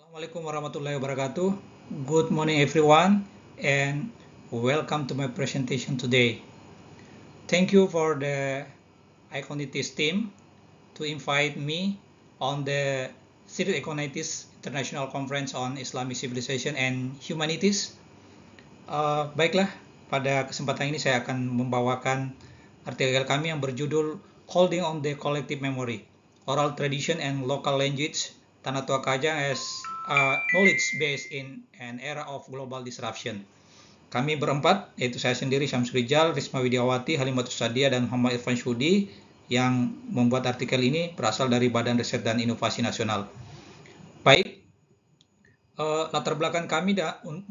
Assalamualaikum warahmatullahi wabarakatuh. Good morning everyone and welcome to my presentation today. Thank you for the Iconitis team to invite me on the City Iconitis International Conference on Islamic Civilization and Humanities. Baiklah, pada kesempatan ini saya akan membawakan artikel kami yang berjudul Holding on the Collective Memory, Oral Tradition and Local Language, Tanah Tua Kajang as Knowledge Base in an Era of Global Disruption. Kami berempat, yaitu saya sendiri, Syamsul Rijal, Risma Widiawati, Halimatus Sadia, dan Muhammad Irfan Syudi, yang membuat artikel ini berasal dari Badan Riset dan Inovasi Nasional. Baik, latar belakang kami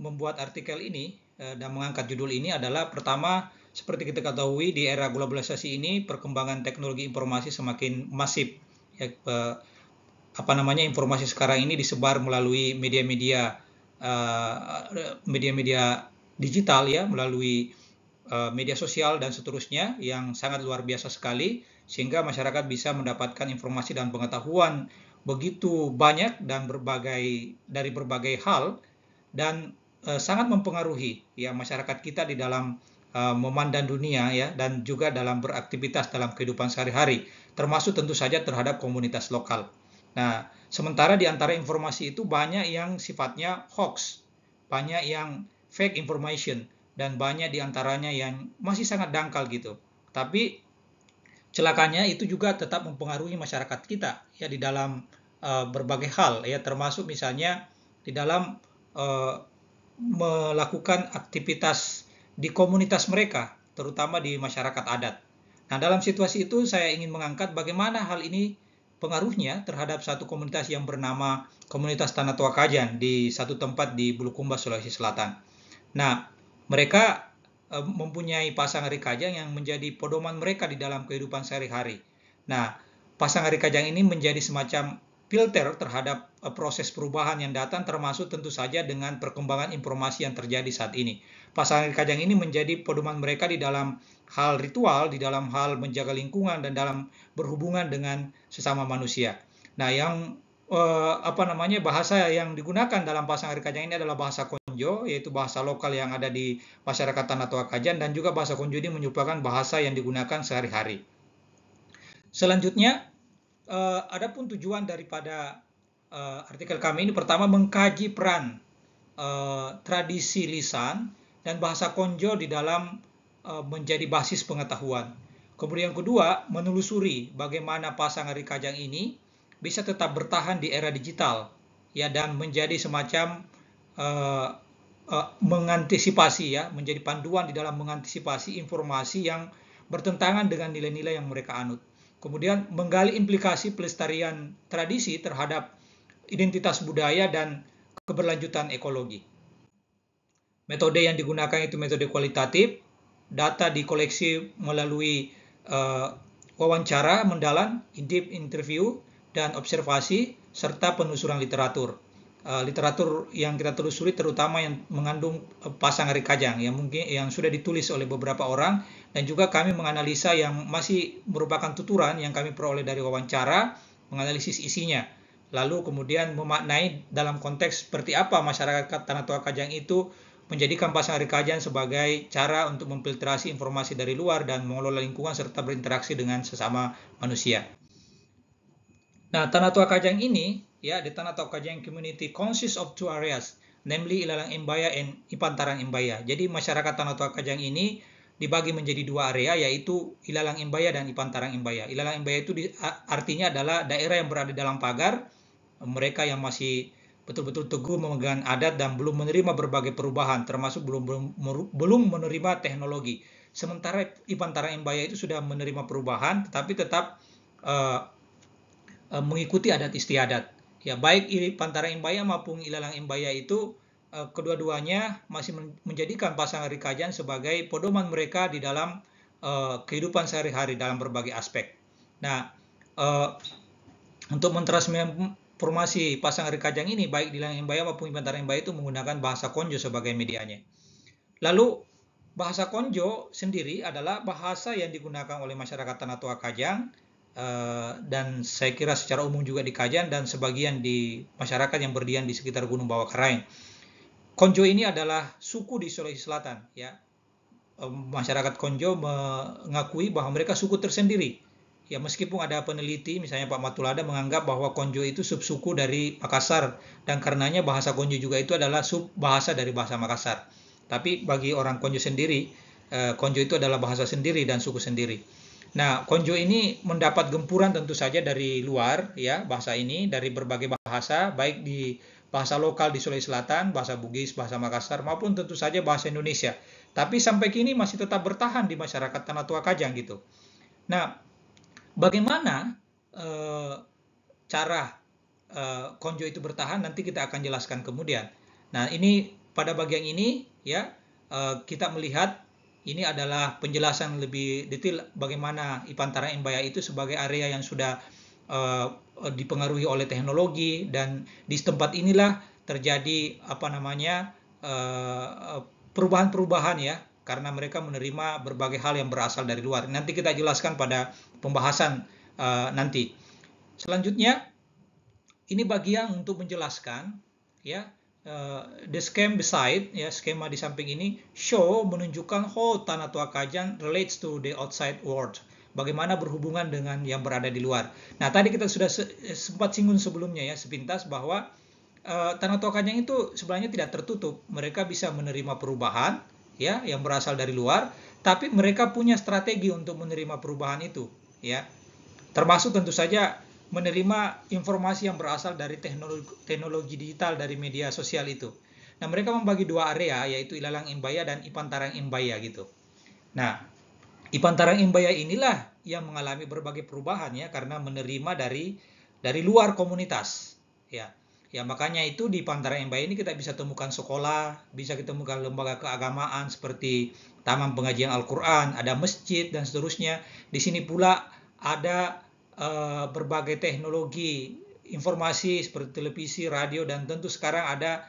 membuat artikel ini dan mengangkat judul ini adalah pertama, seperti kita ketahui di era globalisasi ini perkembangan teknologi informasi semakin masif. Ya, informasi sekarang ini disebar melalui media-media digital ya, melalui media sosial dan seterusnya yang sangat luar biasa sekali, sehingga masyarakat bisa mendapatkan informasi dan pengetahuan begitu banyak dan dari berbagai hal, dan sangat mempengaruhi ya masyarakat kita di dalam memandang dunia ya, dan juga dalam beraktivitas dalam kehidupan sehari-hari, termasuk tentu saja terhadap komunitas lokal. Nah, sementara di antara informasi itu banyak yang sifatnya hoax, banyak yang fake information, dan banyak di antaranya yang masih sangat dangkal gitu. Tapi celakanya itu juga tetap mempengaruhi masyarakat kita ya di dalam berbagai hal ya, termasuk misalnya di dalam melakukan aktivitas di komunitas mereka, terutama di masyarakat adat. Nah, dalam situasi itu saya ingin mengangkat bagaimana hal ini pengaruhnya terhadap satu komunitas yang bernama Komunitas Tanah Tua Kajang di satu tempat di Bulukumba, Sulawesi Selatan. Nah, mereka mempunyai pasang Ari Kajang yang menjadi pedoman mereka di dalam kehidupan sehari-hari. Nah, pasang Ari Kajang ini menjadi semacam filter terhadap proses perubahan yang datang, termasuk tentu saja dengan perkembangan informasi yang terjadi saat ini. Pasang Ari Kajang ini menjadi pedoman mereka di dalam hal ritual, di dalam hal menjaga lingkungan, dan dalam berhubungan dengan sesama manusia. Nah, yang bahasa yang digunakan dalam pasang Ari Kajang ini adalah bahasa Konjo, yaitu bahasa lokal yang ada di masyarakat Tanah Tua Kajang, dan juga bahasa Konjo ini merupakan bahasa yang digunakan sehari-hari. Selanjutnya, adapun tujuan daripada artikel kami ini, pertama mengkaji peran tradisi lisan dan bahasa Konjo di dalam menjadi basis pengetahuan. Kemudian yang kedua, menelusuri bagaimana pasang Ari Kajang ini bisa tetap bertahan di era digital ya, dan menjadi semacam mengantisipasi ya, menjadi panduan di dalam mengantisipasi informasi yang bertentangan dengan nilai-nilai yang mereka anut. Kemudian menggali implikasi pelestarian tradisi terhadap identitas budaya dan keberlanjutan ekologi. Metode yang digunakan itu metode kualitatif, data dikoleksi melalui wawancara mendalam, in-depth interview, dan observasi, serta penelusuran literatur. Literatur yang kita telusuri terutama yang mengandung pasang Ari Kajang yang mungkin yang sudah ditulis oleh beberapa orang, dan juga kami menganalisa yang masih merupakan tuturan yang kami peroleh dari wawancara, menganalisis isinya, lalu kemudian memaknai dalam konteks seperti apa masyarakat Tanah Tua Kajang itu menjadikan pasang Ari Kajang sebagai cara untuk memfiltrasi informasi dari luar dan mengelola lingkungan serta berinteraksi dengan sesama manusia. Nah, Tanah Tua Kajang ini, ya, di Tanah Tua Kajang community consists of two areas, namely Ilalang Imbaya and Ipantarang Imbaya. Jadi masyarakat Tanah Tua Kajang ini dibagi menjadi dua area, yaitu Ilalang Imbaya dan Ipantarang Imbaya. Ilalang Imbaya itu artinya adalah daerah yang berada dalam pagar, mereka yang masih betul-betul teguh memegang adat dan belum menerima berbagai perubahan, termasuk belum menerima teknologi. Sementara Ipantarang Imbaya itu sudah menerima perubahan, tetapi tetap mengikuti adat istiadat. Ya, baik Ipantarang Imbaya maupun Ilalang Imbaya itu kedua-duanya masih menjadikan pasang Ari Kajang sebagai pedoman mereka di dalam kehidupan sehari-hari dalam berbagai aspek. Nah, untuk mentransformasi pasang Ari Kajang ini, baik di Ilalang Imbaya maupun Ipantarang Imbaya itu menggunakan bahasa Konjo sebagai medianya. Lalu bahasa Konjo sendiri adalah bahasa yang digunakan oleh masyarakat Tanah Tua Kajang dan saya kira secara umum juga di Kajan dan sebagian di masyarakat yang berdiam di sekitar Gunung Bawah Karaeng. Konjo ini adalah suku di Sulawesi Selatan, ya. Masyarakat Konjo mengakui bahwa mereka suku tersendiri. Ya, meskipun ada peneliti, misalnya Pak Matulada menganggap bahwa Konjo itu subsuku dari Makassar, dan karenanya bahasa Konjo juga itu adalah sub bahasa dari bahasa Makassar. Tapi bagi orang Konjo sendiri, Konjo itu adalah bahasa sendiri dan suku sendiri. Nah, Konjo ini mendapat gempuran tentu saja dari luar, ya, bahasa ini dari berbagai bahasa, baik di bahasa lokal di Sulawesi Selatan, bahasa Bugis, bahasa Makassar, maupun tentu saja bahasa Indonesia. Tapi sampai kini masih tetap bertahan di masyarakat Tanah Tua Kajang gitu. Nah, bagaimana cara Konjo itu bertahan nanti kita akan jelaskan kemudian. Nah, ini pada bagian ini ya kita melihat ini adalah penjelasan lebih detail bagaimana Ipantara Imbaya itu sebagai area yang sudah dipengaruhi oleh teknologi, dan di tempat inilah terjadi perubahan-perubahan ya, karena mereka menerima berbagai hal yang berasal dari luar. Nanti kita jelaskan pada pembahasan nanti. Selanjutnya, ini bagian untuk menjelaskan ya the scheme beside, ya, skema di samping ini show menunjukkan how Tanah Tua Kajang relates to the outside world. Bagaimana berhubungan dengan yang berada di luar. Nah, tadi kita sudah sempat singgung sebelumnya ya sepintas bahwa Tanah Tua Kajang itu sebenarnya tidak tertutup. Mereka bisa menerima perubahan ya yang berasal dari luar, tapi mereka punya strategi untuk menerima perubahan itu ya. Termasuk tentu saja menerima informasi yang berasal dari teknologi digital dari media sosial itu. Nah, mereka membagi dua area, yaitu Ilalang Imbaya dan Ipantarang Imbaya gitu. Nah, Ipantarang Imbaya inilah yang mengalami berbagai perubahan ya, karena menerima dari luar komunitas ya. Ya, makanya itu di Ipantarang Imbaya ini kita bisa temukan sekolah, bisa kita temukan lembaga keagamaan seperti Taman Pengajian Al-Quran, ada masjid dan seterusnya. Di sini pula ada berbagai teknologi informasi seperti televisi, radio, dan tentu sekarang ada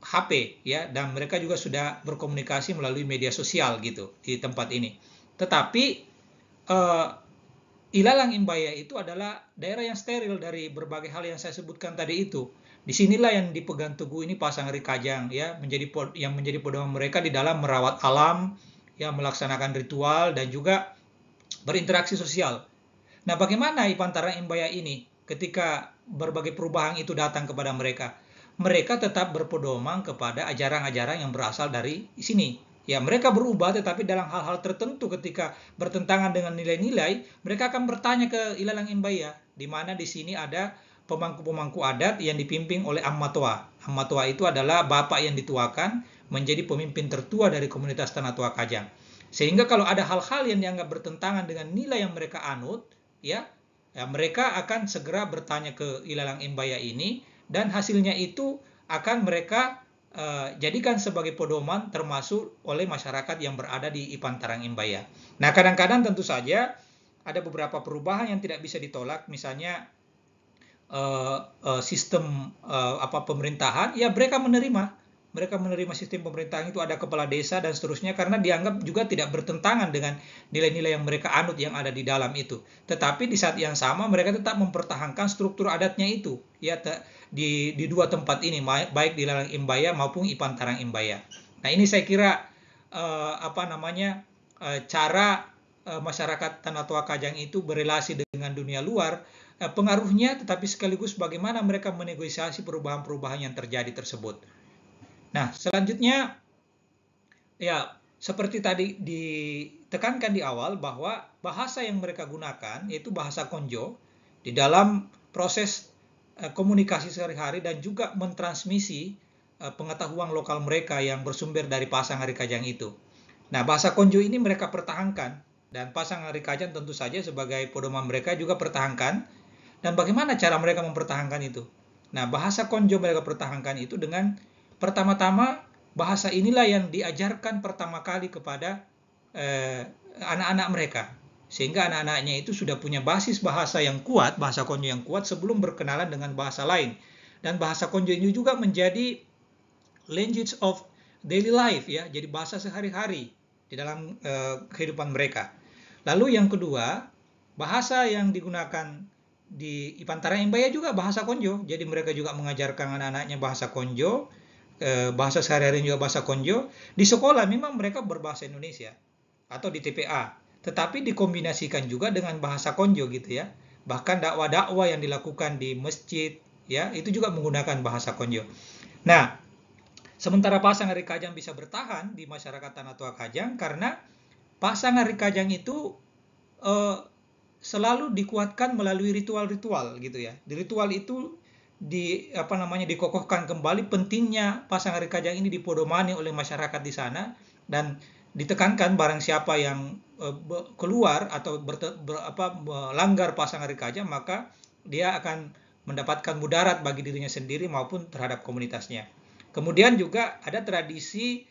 HP ya, dan mereka juga sudah berkomunikasi melalui media sosial gitu di tempat ini. Tetapi Ilalang Imbaya itu adalah daerah yang steril dari berbagai hal yang saya sebutkan tadi itu. Disinilah yang dipegang teguh ini Pasang Ari Kajang ya, yang menjadi pedoman mereka di dalam merawat alam, ya, melaksanakan ritual dan juga berinteraksi sosial. Nah, bagaimana Ipantara Imbaya ini ketika berbagai perubahan itu datang kepada mereka? Mereka tetap berpedoman kepada ajaran-ajaran yang berasal dari sini. Ya, mereka berubah tetapi dalam hal-hal tertentu ketika bertentangan dengan nilai-nilai, mereka akan bertanya ke Ilalang Imbaya, di mana di sini ada pemangku-pemangku adat yang dipimpin oleh Ammatua. Ammatua itu adalah bapak yang dituakan menjadi pemimpin tertua dari komunitas Tanah Tua Kajang. Sehingga kalau ada hal-hal yang dianggap bertentangan dengan nilai yang mereka anut, ya mereka akan segera bertanya ke Ilalang Imbaya ini, dan hasilnya itu akan mereka jadikan sebagai pedoman termasuk oleh masyarakat yang berada di Ipantarang Imbaya. Nah, kadang-kadang tentu saja ada beberapa perubahan yang tidak bisa ditolak, misalnya sistem pemerintahan, ya mereka menerima sistem pemerintahan itu ada kepala desa dan seterusnya, karena dianggap juga tidak bertentangan dengan nilai-nilai yang mereka anut yang ada di dalam itu. Tetapi di saat yang sama mereka tetap mempertahankan struktur adatnya itu ya, di dua tempat ini, baik di Ilalang Imbaya maupun Ipantarang Imbaya. Nah, ini saya kira cara masyarakat Tanah Tua Kajang itu berelasi dengan dunia luar, pengaruhnya, tetapi sekaligus bagaimana mereka menegosiasi perubahan-perubahan yang terjadi tersebut. Nah, selanjutnya ya seperti tadi ditekankan di awal bahwa bahasa yang mereka gunakan yaitu bahasa Konjo di dalam proses komunikasi sehari-hari dan juga mentransmisi pengetahuan lokal mereka yang bersumber dari Pasang Ari Kajang itu. Nah, bahasa Konjo ini mereka pertahankan, dan Pasang Ari Kajang tentu saja sebagai pedoman mereka juga pertahankan. Dan bagaimana cara mereka mempertahankan itu? Nah, bahasa Konjo mereka pertahankan itu dengan pertama-tama bahasa inilah yang diajarkan pertama kali kepada anak-anak mereka. Sehingga anak-anaknya itu sudah punya basis bahasa yang kuat, bahasa Konjo yang kuat sebelum berkenalan dengan bahasa lain. Dan bahasa Konjo ini juga menjadi language of daily life ya, jadi bahasa sehari-hari di dalam kehidupan mereka. Lalu yang kedua, bahasa yang digunakan di Ipantara Imbaya juga bahasa Konjo. Jadi mereka juga mengajarkan anak-anaknya bahasa Konjo, bahasa sehari-hari juga bahasa Konjo. Di sekolah memang mereka berbahasa Indonesia atau di TPA, tetapi dikombinasikan juga dengan bahasa Konjo gitu ya. Bahkan dakwah-dakwah yang dilakukan di masjid ya, itu juga menggunakan bahasa Konjo. Nah, sementara pasangan Rikajang bisa bertahan di masyarakat Tanah Toa Kajang karena pasangan Rikajang itu selalu dikuatkan melalui ritual-ritual gitu ya. Di ritual itu dikokohkan kembali pentingnya pasangan Rikajang ini dipodomani oleh masyarakat di sana, dan ditekankan barang siapa yang keluar atau melanggar pasangan Rikajang, maka dia akan mendapatkan mudarat bagi dirinya sendiri maupun terhadap komunitasnya. Kemudian juga ada tradisi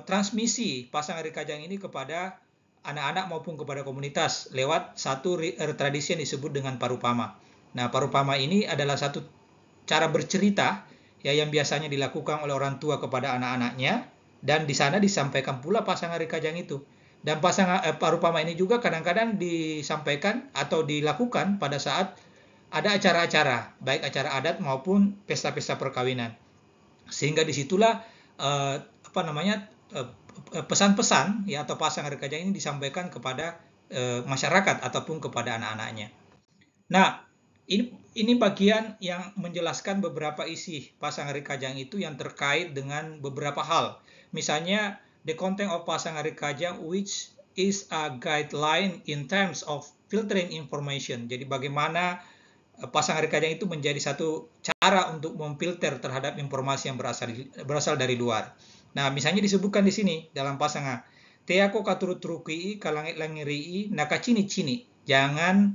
transmisi pasangan Rikajang ini kepada anak-anak maupun kepada komunitas lewat satu tradisi yang disebut dengan parupama. Nah, parupama ini adalah satu cara bercerita ya yang biasanya dilakukan oleh orang tua kepada anak-anaknya, dan di sana disampaikan pula pasangan Rikajang itu. Dan parupama ini juga kadang-kadang disampaikan atau dilakukan pada saat ada acara-acara, baik acara adat maupun pesta-pesta perkawinan. Sehingga disitulah pesan-pesan ya atau pasangan Rikajang ini disampaikan kepada masyarakat ataupun kepada anak-anaknya. Nah, ini bagian yang menjelaskan beberapa isi pasangan Rikajang itu yang terkait dengan beberapa hal. Misalnya, the content of pasangan Rikajang which is a guideline in terms of filtering information. Jadi bagaimana pasangan Rikajang itu menjadi satu cara untuk memfilter terhadap informasi yang berasal dari luar. Nah, misalnya disebutkan di sini dalam pasangan, Teako katurut-turukii kalangit-langirii nakacini-cini. Jangan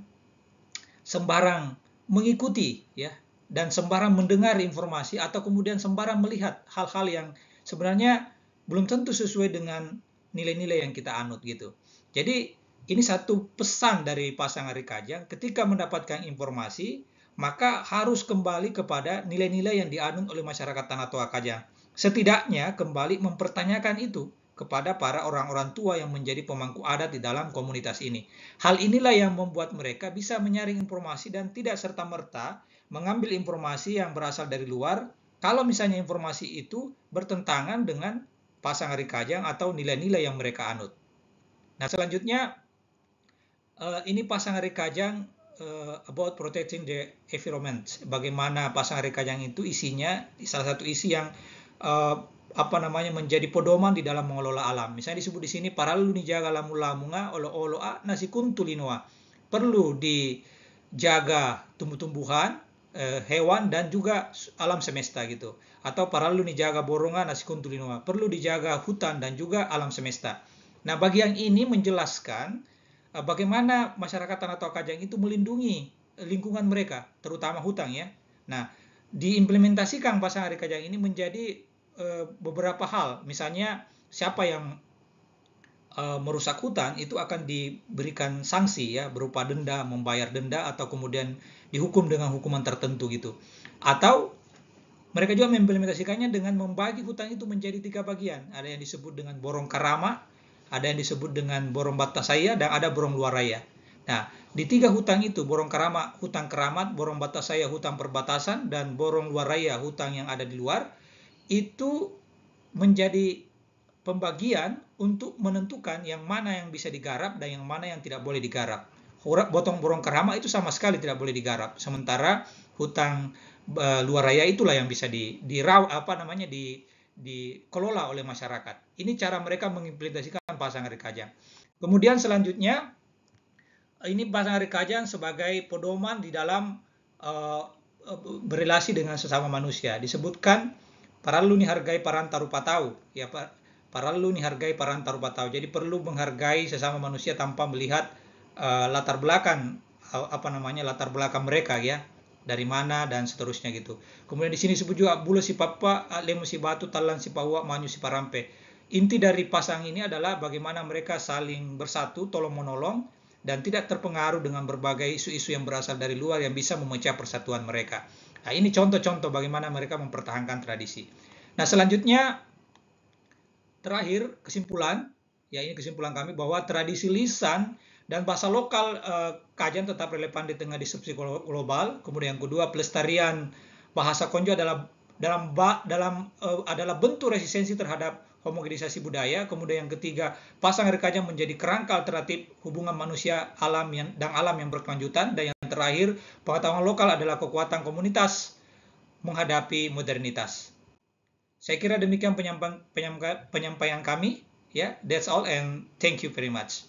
sembarang mengikuti ya dan sembarang mendengar informasi atau kemudian sembarang melihat hal-hal yang sebenarnya belum tentu sesuai dengan nilai-nilai yang kita anut gitu. Jadi ini satu pesan dari pasangan Rikajang, ketika mendapatkan informasi maka harus kembali kepada nilai-nilai yang dianut oleh masyarakat Tanah Toa Kajang. Setidaknya kembali mempertanyakan itu kepada para orang-orang tua yang menjadi pemangku adat di dalam komunitas ini. Hal inilah yang membuat mereka bisa menyaring informasi dan tidak serta-merta mengambil informasi yang berasal dari luar kalau misalnya informasi itu bertentangan dengan pasangan Rikajang atau nilai-nilai yang mereka anut. Nah, selanjutnya ini pasangan Rikajang about protecting the environment. Bagaimana pasangan Rikajang itu isinya salah satu isi yang menjadi pedoman di dalam mengelola alam. Misalnya disebut di sini parallu nijaga lamu-lamunga olo-olo nasi kuntulinoa. Perlu dijaga tumbuh-tumbuhan, hewan dan juga alam semesta gitu. Atau parallu nijaga boronga nasi kuntulinoa. Perlu dijaga hutan dan juga alam semesta. Nah, bagian ini menjelaskan bagaimana masyarakat Tanah Toa Kajang itu melindungi lingkungan mereka, terutama hutan ya. Nah, diimplementasikan pasangan Rikajang ini menjadi beberapa hal. Misalnya siapa yang merusak hutan itu akan diberikan sanksi ya berupa denda, membayar denda atau kemudian dihukum dengan hukuman tertentu gitu. Atau mereka juga mengimplementasikannya dengan membagi hutan itu menjadi 3 bagian. Ada yang disebut dengan borong karama, ada yang disebut dengan borong batasaya, dan ada borong luaraya. Nah, di 3 hutan itu, borong karama hutan keramat, borong batasaya hutan perbatasan, dan borong luaraya hutan yang ada di luar, itu menjadi pembagian untuk menentukan yang mana yang bisa digarap dan yang mana yang tidak boleh digarap. Borong karama itu sama sekali tidak boleh digarap, sementara hutan luaraya itulah yang bisa dikelola oleh masyarakat. Ini cara mereka mengimplementasikan pasangan Rikajang. Kemudian selanjutnya, ini pasangan Rikajang sebagai pedoman di dalam berelasi dengan sesama manusia. Disebutkan parallu nihargai parantaru patau, ya parallu nihargai parantaru patau. Jadi perlu menghargai sesama manusia tanpa melihat latar belakang latar belakang mereka ya, dari mana dan seterusnya gitu. Kemudian di sini disebut juga bulu si papa, lemu si batu, talan si pawa, manyu si parampe. Inti dari pasang ini adalah bagaimana mereka saling bersatu, tolong menolong, dan tidak terpengaruh dengan berbagai isu-isu yang berasal dari luar yang bisa memecah persatuan mereka. Nah, ini contoh-contoh bagaimana mereka mempertahankan tradisi. Nah, selanjutnya terakhir kesimpulan, ya ini kesimpulan kami bahwa tradisi lisan Dan bahasa lokal, kajian tetap relevan di tengah disrupsi global. Kemudian yang kedua, pelestarian bahasa Konjo adalah bentuk resistensi terhadap homogenisasi budaya. Kemudian yang ketiga, pasang rekajang menjadi kerangka alternatif hubungan manusia dan alam yang berkelanjutan. Dan yang terakhir, pengetahuan lokal adalah kekuatan komunitas menghadapi modernitas. Saya kira demikian penyampaian kami. Ya, that's all and thank you very much.